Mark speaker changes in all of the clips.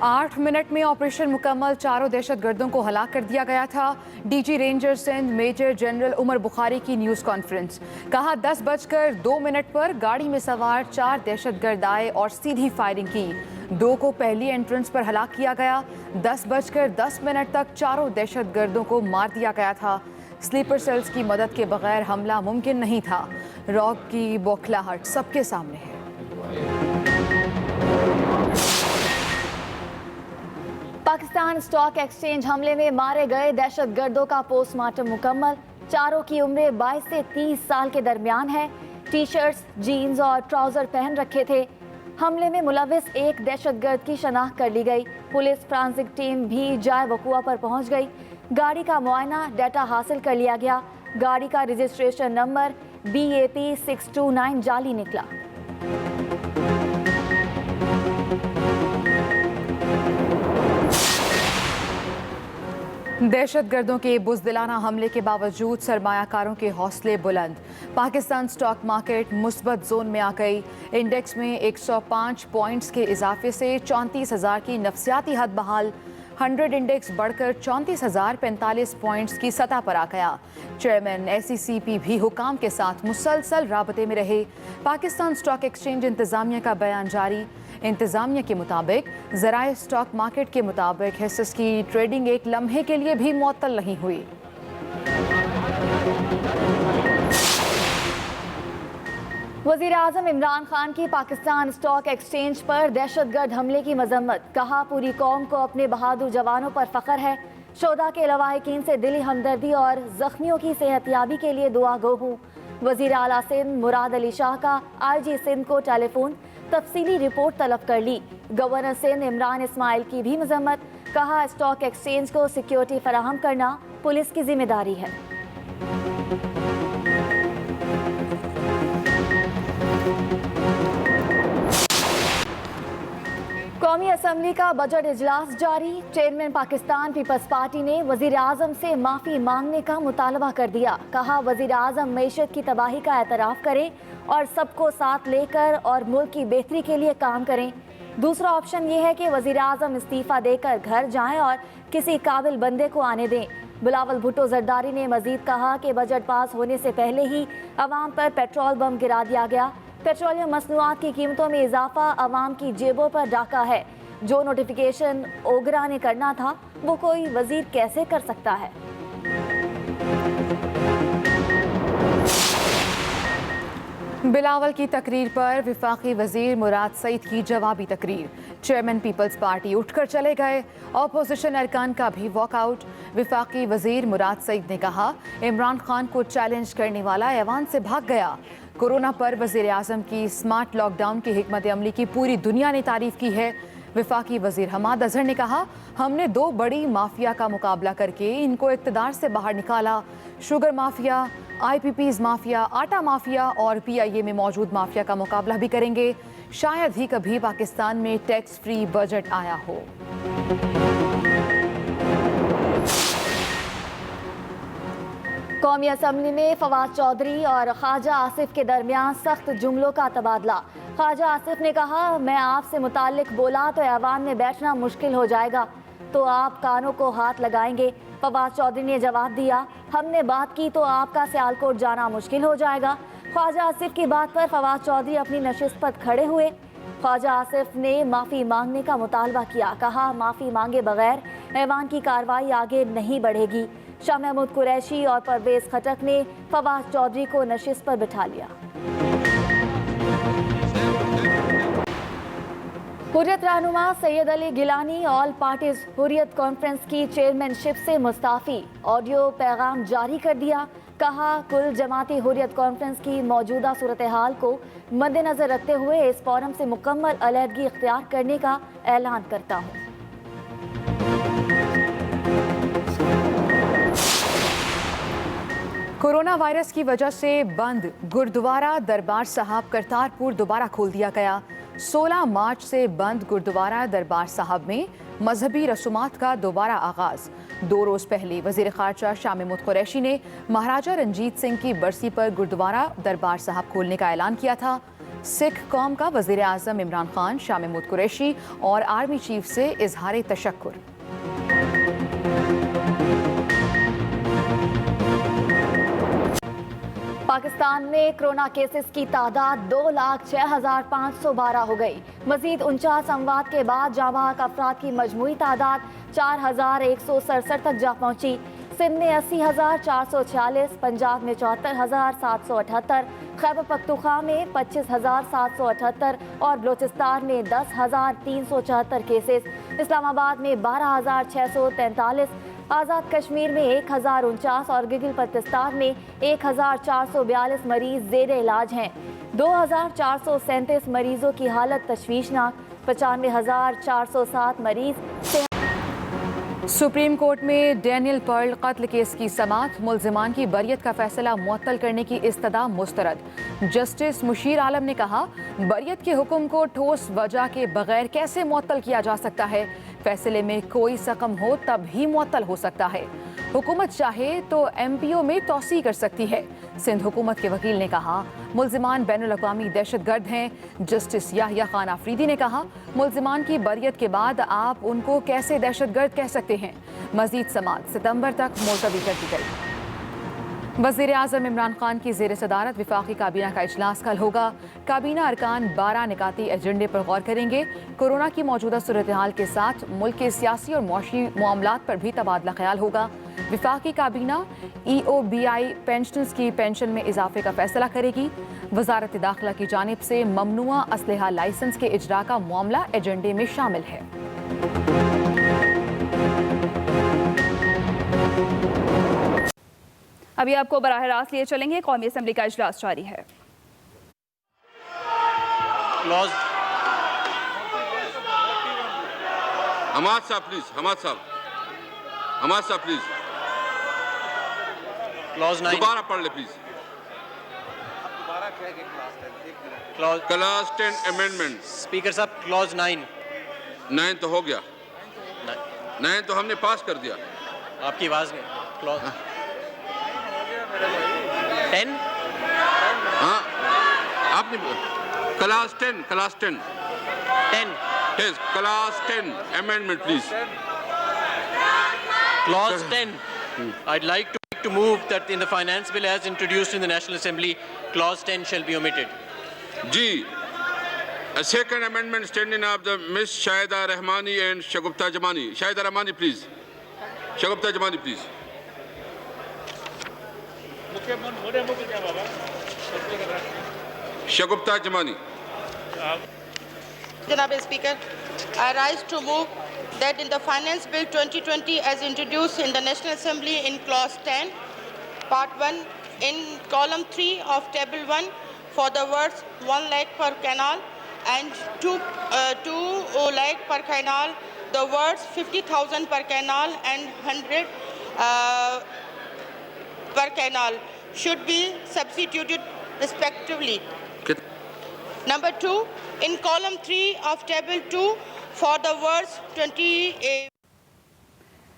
Speaker 1: 8 minute में operation मुकम्मल, चारों दहशतगर्दों को हलाक कर दिया गया था। DG ranger Sindh major general Umar Bukhari की न्यूज़ कॉन्फ्रेंस। कहा 10:02 पर गाड़ी में सवार 4 दहशतगर्द आए और सीधी फायरिंग की। 2 को पहली एंट्रेंस पर हलाक किया गया। 10:10 तक चारों दहशतगर्दों को मार दिया गया था। स्लीपर सेल्स की मदद के बगैर हमला मुमकिन नहीं था। रॉक की बौखलाहट सबके सामने है।
Speaker 2: पाकिस्तान स्टॉक एक्सचेंज हमले में मारे गए दहशतगर्दों का पोस्टमार्टम मुकम्मल। चारों की उम्र 22 से 30 साल के दरमियान है। टी शर्ट्स, जीन्स और ट्राउजर पहन रखे थे। हमले में मुलविस एक दहशतगर्द की शनाख्त कर ली गई। पुलिस फ्रांसिक टीम भी जाए वकुआ पर पहुंच गई। गाड़ी का मुआयना, डाटा हासिल कर लिया गया। गाड़ी का रजिस्ट्रेशन नंबर BAP 629 जाली निकला।
Speaker 1: दहशतगर्दों के बुज़दिलाना हमले के बावजूद सरमायाकारों के हौसले बुलंद। पाकिस्तान स्टॉक मार्केट मुस्बत जोन में आ गई। इंडेक्स में 105 पॉइंट्स के इजाफे से 34,000 की नफसियाती हद बहाल। 100 इंडेक्स बढ़कर 34,045 पॉइंट्स की सतह पर आ गया। चेयरमैन SECP भी हुकाम के साथ मुसलसल राबते में रहे। पाकिस्तान स्टॉक एक्सचेंज इंतजामिया का बयान जारी। इंतजामिया के मुताबिक ज़राए स्टॉक मार्केट के मुताबिक हिस्सेस की ट्रेडिंग एक लम्हे के लिए भी मुअत्तल नहीं हुई।
Speaker 2: वज़ीर आज़म इमरान खान की पाकिस्तान स्टॉक एक्सचेंज पर दहशतगर्द हमले की मजम्मत। कहा पूरी कौम को अपने बहादुर जवानों पर फख्र है। शोधा के लवाहिकीन से दिली हमदर्दी और जख्मियों की सेहतयाबी के लिए दुआ गो हूँ। वज़ीर आला सिंध मुराद अली शाह का IG सिंध को टेलीफोन, तफसीली रिपोर्ट तलब कर ली। गवर्नर सिंध इमरान इस्माइल की भी मजम्मत। कहा स्टॉक एक्सचेंज को सिक्योरिटी फराहम करना पुलिस की जिम्मेदारी है। कौमी असम्बली का बजट इजलास जारी। चेयरमैन पाकिस्तान पीपल्स पार्टी ने वज़ीर आज़म से माफ़ी मांगने का मुतालबा कर दिया। कहा वज़ीर आज़म मईशत की तबाही का एतराफ़ करें और सबको साथ लेकर और मुल्क की बेहतरी के लिए काम करें। दूसरा ऑप्शन ये है कि वज़ीर आज़म इस्तीफ़ा देकर घर जाएं और किसी काबिल बंदे को आने दें। बिलावल भुट्टो जरदारी ने मजीद कहा कि बजट पास होने से पहले ही अवाम पर पेट्रोल बम गिरा दिया गया। पेट्रोलियम मसनूआत की कीमतों में इजाफा अवाम की जेबों पर डाका है। जो नोटिफिकेशन ओगरा ने करना था वो कोई वजीर कैसे कर सकता है।
Speaker 1: बिलावल की तकरीर पर विफाकी वजीर मुराद सईद की जवाबी तकरीर। चेयरमैन पीपल्स पार्टी उठकर चले गए। अपोजिशन अरकान का भी वॉकआउट। विफाकी वजीर मुराद सईद ने कहा इमरान खान को चैलेंज करने वाला ऐवान से भाग गया। कोरोना पर वजीर आज़म की स्मार्ट लॉकडाउन की हिकमत अमली की पूरी दुनिया ने तारीफ की है। विफाकी वजीर हमाद अजहर ने कहा हमने 2 बड़ी माफिया का मुकाबला करके इनको इक़्तिदार से बाहर निकाला। शुगर माफिया, IPPs माफिया, आटा माफिया और PIA में मौजूद माफिया का मुकाबला भी करेंगे। शायद ही कभी पाकिस्तान में टैक्स फ्री बजट आया हो।
Speaker 2: कौमी असम्बली में फवाद चौधरी और ख्वाजा आसिफ के दरमियान सख्त जुमलों का तबादला। ख्वाजा आसिफ ने कहा मैं आपसे मुताल्लिक बोला तो ऐवान में बैठना मुश्किल हो जाएगा, तो आप कानों को हाथ लगाएंगे। फवाद चौधरी ने जवाब दिया हमने बात की तो आपका सियालकोट जाना मुश्किल हो जाएगा। ख्वाजा आसिफ की बात पर फवाद चौधरी अपनी नशिस्त पर खड़े हुए। ख्वाजा आसिफ ने माफ़ी मांगने का मुतालबा किया। कहा माफ़ी मांगे बगैर ऐवान की कार्रवाई आगे नहीं बढ़ेगी। शाह महमूद कुरैशी और परवेज खटक ने फवाद चौधरी को नशिस्त पर बिठा लिया। हुर्रियत रहनुमा Syed Ali Geelani all parties Hurriyat conference की चेयरमैनशिप से मुस्ताफ़ी। ऑडियो पैगाम जारी कर दिया। कहा कुल जमाती हुर्रियत कॉन्फ्रेंस की मौजूदा सूरत हाल को मद्देनजर रखते हुए इस फोरम से मुकम्मल अलहदगी इख्तियार करने का ऐलान करता हूँ।
Speaker 1: कोरोना वायरस की वजह से बंद गुरुद्वारा दरबार साहब करतारपुर दोबारा खोल दिया गया। 16 मार्च से बंद गुरुद्वारा दरबार साहब में मजहबी रसूमात का दोबारा आगाज। 2 रोज़ पहले वज़ीर ख़ारजा शाह महमूद कुरैशी ने महाराजा रंजीत सिंह की बरसी पर गुरुद्वारा दरबार साहब खोलने का ऐलान किया था। सिख कौम का वजीर आजम इमरान खान, शाह महमूद कुरैशी और आर्मी चीफ से इजहार तशक्कुर।
Speaker 2: पाकिस्तान में कोरोना केसेस की तादाद 2,06,512 हो गई। मजीद 49 अमवात के बाद जाबाक अफराद की मजमूई तादाद 4,167 तक जा पहुंची। सिंध में 80,446, पंजाब में 74,778, खैबर पख्तूनख्वा में 25,778 और बलोचिस्तान में 10,374 केसेस, इस्लामाबाद में 12,643, आज़ाद कश्मीर में 1,049 और गिलगित बल्तिस्तान में 1,442 मरीज जेर इलाज हैं। 2,437 मरीजों की हालत तशवीशनाक, 95,407 मरीज।
Speaker 1: सुप्रीम कोर्ट में डैनियल पर्ल कत्ल केस की समाअत, मुल्जिमान की बरियत का फैसला मुअत्तल करने की इस्तदा मुस्तरद। जस्टिस मुशीर आलम ने कहा, बरियत के हुक्म को ठोस वजह के बगैर कैसे मुअत्तल किया जा सकता है? फैसले में कोई सकम हो तब ही मुअत्तल हो सकता है। हुकूमत चाहे तो MPO में तोसी कर सकती है। सिंध हुकूमत के वकील ने कहा, मुल्जिमान बैनुल-अक़वामी दहशतगर्द हैं। जस्टिस याहिया खान आफरीदी ने कहा, मुल्जिमान की बरियत के बाद आप उनको कैसे दहशतगर्द कह सकते हैं? मजीद समाअत सितंबर तक मुलतवी कर दी गई। वज़ीर आज़म इमरान खान की ज़ेर सदारत विफ़ाक़ी काबीना का इजलास कल होगा। काबीना अरकान 12 निकाती एजेंडे पर गौर करेंगे। कोरोना की मौजूदा सूरत हाल के साथ मुल्क के सियासी और मुआशी मामलात पर भी तबादला ख्याल होगा। विफ़ाक़ी काबीना EOBI पेंशनर्स की पेंशन में इजाफे का फैसला करेगी। वज़ारत दाखिला की जानिब से ममनुआ असलहा लाइसेंस के इजरा का मामला एजेंडे में शामिल है।
Speaker 3: अभी आपको बराह रास्त लिए चलेंगे। कौमी असम्बली का इजलास जारी है।
Speaker 4: हमाद साहब प्लीज, हमाद साहब प्लीज दोबारा पढ़ ले प्लीज। Class 10 amendment.
Speaker 5: स्पीकर साहब, क्लॉज
Speaker 4: 9 तो हो गया, 9 तो हमने पास कर दिया।
Speaker 5: आपकी आवाज में क्लॉज 10।
Speaker 4: हाँ, आपने class 10 class 10 amendment please.
Speaker 5: Clause 10. I'd like to move that in the finance bill as introduced in the National Assembly, clause 10 shall be omitted.
Speaker 4: जी, a second amendment standing of the Miss Shahida Rahmani and Shagufta Jamani. Shahida Rahmani please. Shagufta Jamani please. Shagufta Jamani.
Speaker 6: Janaab Speaker, I rise to move that in the Finance Bill 2020 as introduced in the National Assembly in Clause 10, Part 1, in Column 3 of Table 1, for the words 1 lakh per canal and 2 lakh per canal, the words 50,000 per canal and 100 per canal should be substituted respectively. Number 2, in column 3 of table 2, for the words 20.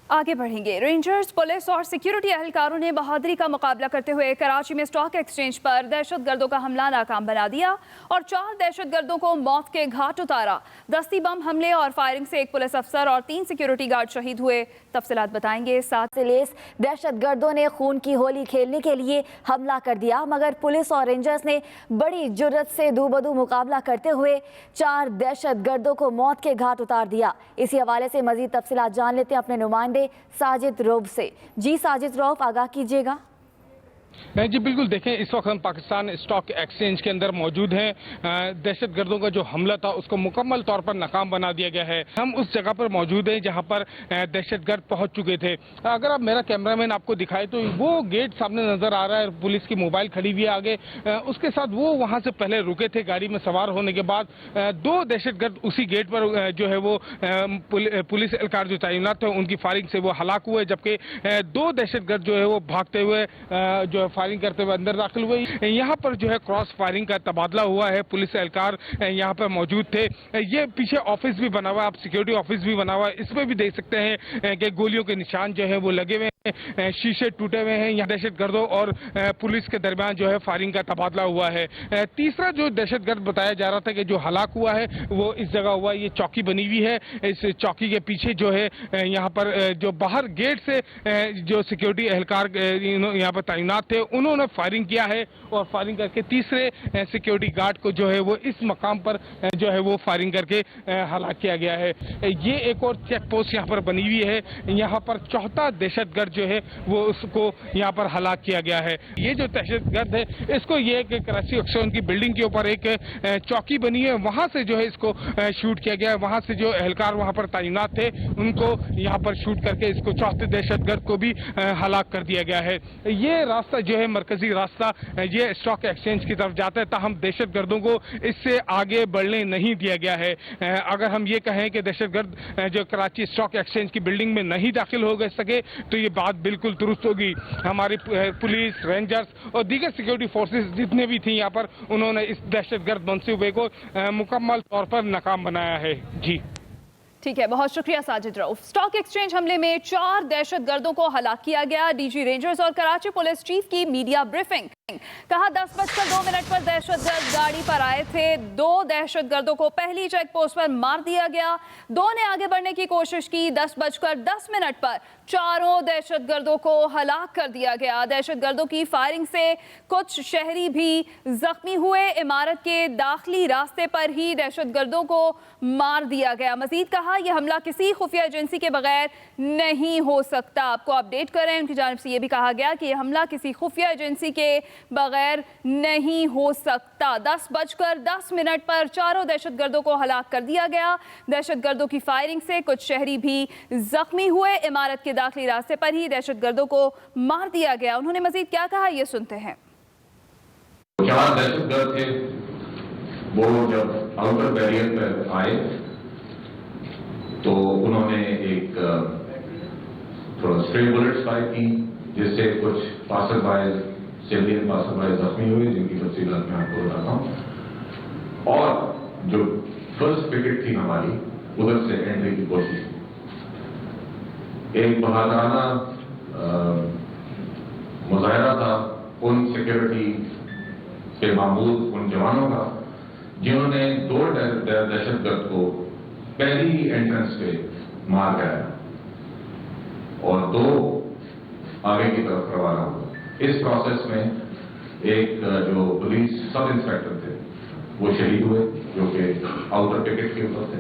Speaker 3: आगे बढ़ेंगे। Rangers, police और security एहलकारों ने बहादुरी का मुकाबला करते हुए कराची में स्टॉक एक्सचेंज पर दहशतगर्दों का हमला नाकाम बना दिया और 4 दहशतगर्दों को मौत के घाट उतारा। दस्ती बम हमले और फायरिंग से 1 पुलिस अफसर और 3 सिक्योरिटी गार्ड शहीद हुए। तफसीलात बताएंगे। साथ
Speaker 2: से लेस दहशतगर्दों ने खून की होली खेलने के लिए हमला कर दिया, मगर पुलिस और रेंजर्स ने बड़ी जुर्रत से दूबदू मुकाबला करते हुए 4 दहशतगर्दों को मौत के घाट उतार दिया। इसी हवाले से मजीद तफसीलात जान लेते हैं अपने नुमाइंदे साजिद रौफ से। जी साजिद रौफ, आगाह कीजिएगा।
Speaker 7: जी बिल्कुल, देखें इस वक्त हम पाकिस्तान स्टॉक एक्सचेंज के अंदर मौजूद हैं। दहशतगर्दों का जो हमला था उसको मुकम्मल तौर पर नाकाम बना दिया गया है। हम उस जगह पर मौजूद हैं जहां पर दहशतगर्द पहुंच चुके थे। अगर आप मेरा कैमरामैन आपको दिखाए तो वो गेट सामने नजर आ रहा है, पुलिस की मोबाइल खड़ी हुई है आगे। उसके साथ वो वहां से पहले रुके थे गाड़ी में सवार होने के बाद। 2 दहशतगर्द उसी गेट पर जो है वो पुलिस एहलकार जो तैनात थे उनकी फायरिंग से वो हलाक हुए, जबकि 2 दहशतगर्द जो है वो भागते हुए जो है फायरिंग करते हुए अंदर दाखिल हुए। यहाँ पर जो है क्रॉस फायरिंग का तबादला हुआ है। पुलिस एहलकार यहाँ पर मौजूद थे। ये पीछे ऑफिस भी बना हुआ है, आप सिक्योरिटी ऑफिस भी बना हुआ है, इसमें भी देख सकते हैं कि गोलियों के निशान जो है वो लगे हुए हैं। शीशे टूटे हुए हैं। यहाँ दहशतगर्दों और पुलिस के दरमियान जो है फायरिंग का तबादला हुआ है। तीसरा जो दहशतगर्द बताया जा रहा था कि जो हलाक हुआ है वो इस जगह हुआ। ये चौकी बनी हुई है, इस चौकी के पीछे जो है यहाँ पर जो बाहर गेट से जो सिक्योरिटी एहलकार यहाँ पर तैनात थे उन्होंने फायरिंग किया है और फायरिंग करके तीसरे सिक्योरिटी गार्ड को जो है वो इस मकाम पर जो है वो फायरिंग करके हलाक किया गया है। ये एक और चेक पोस्ट यहाँ पर बनी हुई है। यहाँ पर चौथा दहशतगर्द जो है वो उसको यहाँ पर हलाक किया गया है। ये जो दहशतगर्द है इसको ये कि कराची ऑक्सफोर्ड की बिल्डिंग के ऊपर एक चौकी बनी है, वहां से जो है इसको शूट किया गया है। वहां से जो एहलकार वहां पर तैनात थे उनको यहाँ पर शूट करके इसको चौथे दहशतगर्द को भी हलाक कर दिया गया है। ये रास्ता जो है मरकजी रास्ता ये स्टॉक एक्सचेंज की तरफ जाता है, ताहम दहशतगर्दों को इससे आगे बढ़ने नहीं दिया गया है। अगर हम ये कहें कि दहशतगर्द जो कराची स्टॉक एक्सचेंज की बिल्डिंग में नहीं दाखिल हो सके तो ये बात बिल्कुल दुरुस्त होगी। हमारी पुलिस, रेंजर्स और दीगर सिक्योरिटी फोर्सेस जितने भी थी यहाँ पर उन्होंने इस दहशतगर्द मंसूबे को मुकम्मल तौर पर नाकाम बनाया है। जी
Speaker 3: ठीक है, बहुत शुक्रिया साजिद रऊफ। स्टॉक एक्सचेंज हमले में 4 दहशतगर्दों को हलाक किया गया। डीजी रेंजर्स और कराची पुलिस चीफ की मीडिया ब्रीफिंग। कहा 10:02 पर दहशतगर्द गाड़ी पर आए थे। 2 दहशतगर्दों को पहली चेक पोस्ट पर मार दिया गया। 2 ने आगे बढ़ने की कोशिश की। 10:10 पर 4 दहशतगर्दों को हलाक कर दिया गया। दहशतगर्दों की फायरिंग से कुछ शहरी भी जख्मी हुए। इमारत के दाखिली रास्ते पर ही दहशतगर्दों को मार दिया गया। मजीद कहा यह हमला किसी खुफिया एजेंसी के बगैर नहीं हो सकता। आपको अपडेट करें, उनकी जानिब से यह भी कहा गया कि यह हमला किसी खुफिया एजेंसी के बगैर नहीं हो सकता। 10:10 पर 4 दहशतगर्दों को हलाक कर दिया गया। दहशतगर्दों की फायरिंग से कुछ शहरी भी जख्मी हुए। इमारत के दाखिली रास्ते पर ही दहशतगर्दों को मार दिया गया। उन्होंने मजीद क्या कहा, ये सुनते हैं।
Speaker 8: 4 दहशतगर्द थे, वो जब आउटर बैरियर पर आए तो उन्होंने एक थोड़ा स्ट्रे बुलेट्स फायर की जिससे कुछ सिविलियन पासरबाई जख्मी हुए, जिनकी तफसीलात मैं आपको बताता हूं। और जो फर्स्ट विकेट थी हमारी उधर से एंट्री की कोशिश की। एक बहादुराना मुजाहरा था उन सिक्योरिटी से मामूल उन जवानों का जिन्होंने 2 दहशतगर्द को पहली ही एंट्रेंस पे मार गया और 2 आगे की तरफ रवाना हुआ। इस प्रोसेस में एक जो पुलिस सब इंस्पेक्टर थे वो शहीद हुए, जो कि आउटर पिकेट के ऊपर थे।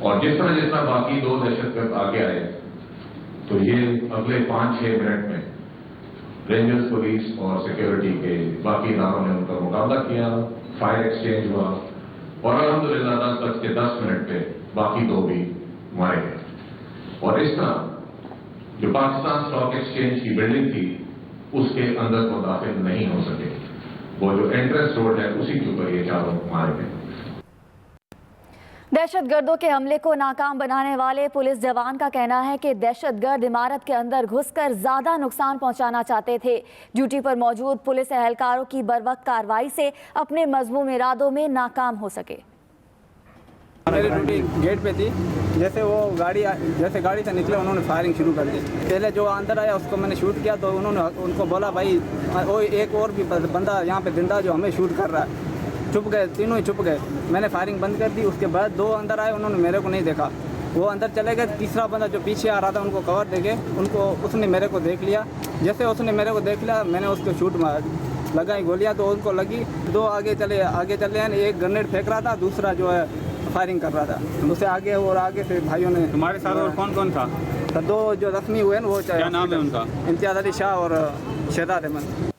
Speaker 8: और जिस तरह बाकी 2 दहशतगर्द आगे आए तो ये अगले 5-6 मिनट में रेंजर्स, पुलिस और सिक्योरिटी के बाकी इदारों ने उनका मुकाबला किया। फायर एक्सचेंज हुआ और अल्हम्दुलिल्लाह 10:10 पे बाकी 2 भी मारे गए। और इस तरह जो पाकिस्तान स्टॉक एक्सचेंज की बिल्डिंग थी उसके अंदर वो दाखिल नहीं हो सके। वो जो एंट्रेंस रोड है उसी के ऊपर ये 4 मारे गए।
Speaker 2: दहशतगर्दों के हमले को नाकाम बनाने वाले पुलिस जवान का कहना है कि दहशतगर्द इमारत के अंदर घुसकर ज्यादा नुकसान पहुंचाना चाहते थे। ड्यूटी पर मौजूद पुलिस एहलकारों की बरवक्त कार्रवाई से अपने मजमूम इरादों में नाकाम हो सके।
Speaker 9: मेरी ड्यूटी गेट पे थी, जैसे गाड़ी से निकले उन्होंने फायरिंग शुरू कर दी। पहले जो अंदर आया उसको मैंने शूट किया तो उन्होंने उनको बोला भाई वो एक और भी बंदा यहाँ पे जिंदा जो हमें शूट कर रहा है। चुप गए, तीनों ही चुप गए। मैंने फायरिंग बंद कर दी। उसके बाद 2 अंदर आए, उन्होंने मेरे को नहीं देखा, वो अंदर चले गए। तीसरा बंदा जो पीछे आ रहा था उनको कवर देके उसने मेरे को देख लिया। जैसे उसने मेरे को देख लिया मैंने उसको शूट लगाई गोलियाँ तो उनको लगी। 2 आगे चले हैं। एक ग्रेनेड फेंक रहा था, दूसरा जो है फायरिंग कर रहा था। उससे आगे और आगे से भाइयों ने।
Speaker 10: तुम्हारे साथ और कौन कौन था?
Speaker 9: 2 जो जख्मी हुए हैं वो
Speaker 10: क्या नाम है उनका?
Speaker 9: इम्तियाज अली शाह और शहजाद अहमद।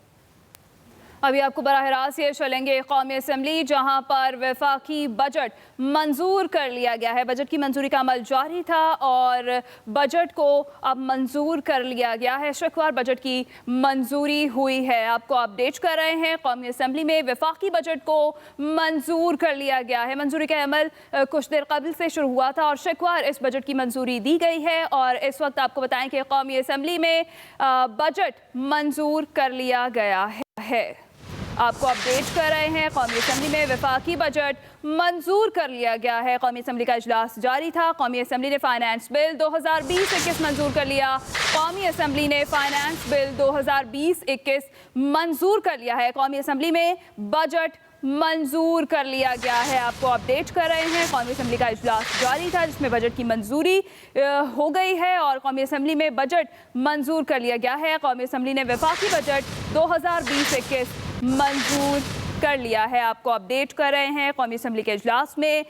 Speaker 3: अभी आपको बराह रास्त ये चलेंगे कौमी असम्बली, जहां पर वफाकी बजट मंजूर कर लिया गया है। बजट की मंजूरी का अमल जारी था और बजट को अब मंजूर कर लिया गया है। शुक्रवार बजट की मंजूरी हुई है। आपको अपडेट कर रहे हैं, कौमी असम्बली में वफाकी बजट को मंजूर कर लिया गया है। मंजूरी का अमल कुछ देर कबल से शुरू हुआ था और शुक्रवार इस बजट की मंजूरी दी गई है। और इस वक्त आपको बताएं कि कौमी असम्बली में बजट मंजूर कर लिया गया है। आपको अपडेट कर रहे हैं। कौमी असम्बली में वफाकी बजट मंजूर कर लिया गया है। कौमी असम्बली का इजलास जारी था। कौमी असम्बली ने फाइनेंस बिल 2020-21 मंजूर कर लिया। कौमी असम्बली ने फाइनेंस बिल 2020-21 मंजूर कर लिया है। कौमी असम्बली में बजट मंजूर कर लिया गया है। आपको अपडेट कर रहे हैं। कौमी असम्बली का इजलास जारी था जिसमें बजट की मंजूरी हो गई है और कौमी असम्बली में बजट मंजूर कर लिया गया है। कौमी असम्बली ने वफाकी बजट 2020-21 मंजूर कर लिया है। आपको अपडेट कर रहे हैं। कौमी असम्बली के इजलास में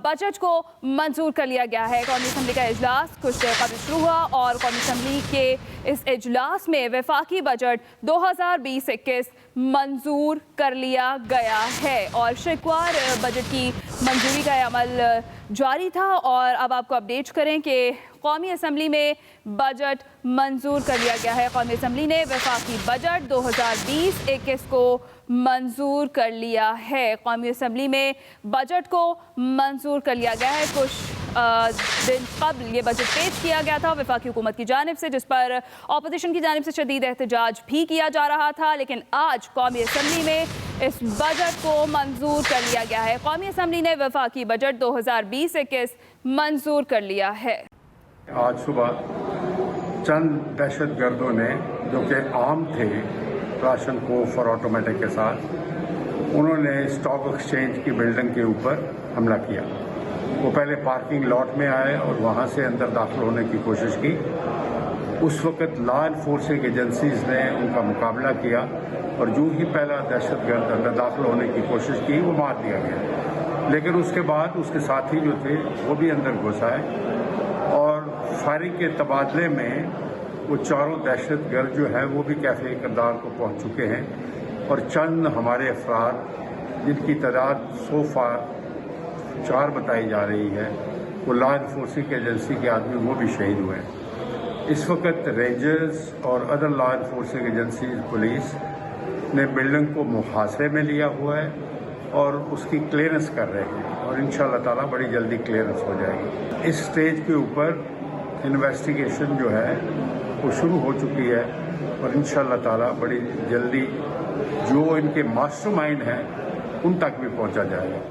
Speaker 3: बजट को मंजूर कर लिया गया है। कौमी असम्बली का इजलास कुछ देर कबल शुरू हुआ और कौमी असम्बली के इस इजलास में वफाकी बजट 2020-21 मंजूर कर लिया गया है और शिकवार बजट की मंजूरी का अमल जारी था। और अब आपको अपडेट करें कि कौमी असम्बली में बजट मंजूर कर लिया गया है। कौमी असम्बली ने वफाकी बजट 2020-21 को मंजूर कर लिया है। कौमी असम्बली में बजट को मंजूर कर लिया गया है। कुछ दिन कबल ये बजट पेश किया गया था वफाकी हुकूमत की जानिब से, जिस पर अपोजिशन की जानिब से शदीद एहतजाज भी किया जा रहा था, लेकिन आज कौमी असम्बली में इस बजट को मंजूर कर लिया गया है। कौमी असम्बली ने वफाकी बजट 2020-21 मंजूर कर लिया है।
Speaker 11: आज सुबह चंद दहशतगर्दों ने, जो कि आम थे राशन कोफ और ऑटोमेटिक के साथ, उन्होंने स्टॉक एक्सचेंज की बिल्डिंग के ऊपर हमला किया। वो पहले पार्किंग लॉट में आए और वहाँ से अंदर दाखिल होने की कोशिश की। उस वक़्त लॉ एनफोर्सिंग एजेंसीज ने उनका मुकाबला किया और जो ही पहला दहशतगर्द अंदर दाखिल होने की कोशिश की वो मार दिया गया। लेकिन उसके बाद उसके साथी जो थे वो भी अंदर घुस आए और फायरिंग के तबादले में वो चारों दहशतगर्द जो है वो भी कैफे किरदार को पहुंच चुके हैं और चंद हमारे अफराद जिनकी तादाद सो फार 4 बताई जा रही है, वो लॉ एनफोर्सिंग एजेंसी के आदमी वो भी शहीद हुए हैं। इस वक्त रेंजर्स और other law enforcing agency police ने बिल्डिंग को मुहासरे में लिया हुआ है और उसकी क्लियरेंस कर रहे हैं और इंशाअल्लाह ताला बड़ी जल्दी क्लियरेंस हो जाएगी। इस स्टेज के ऊपर इन्वेस्टिगेशन जो है वो शुरू हो चुकी है और इंशाअल्लाह ताला बड़ी जल्दी जो इनके मास्टरमाइंड हैं उन तक भी पहुंचा जाएगा।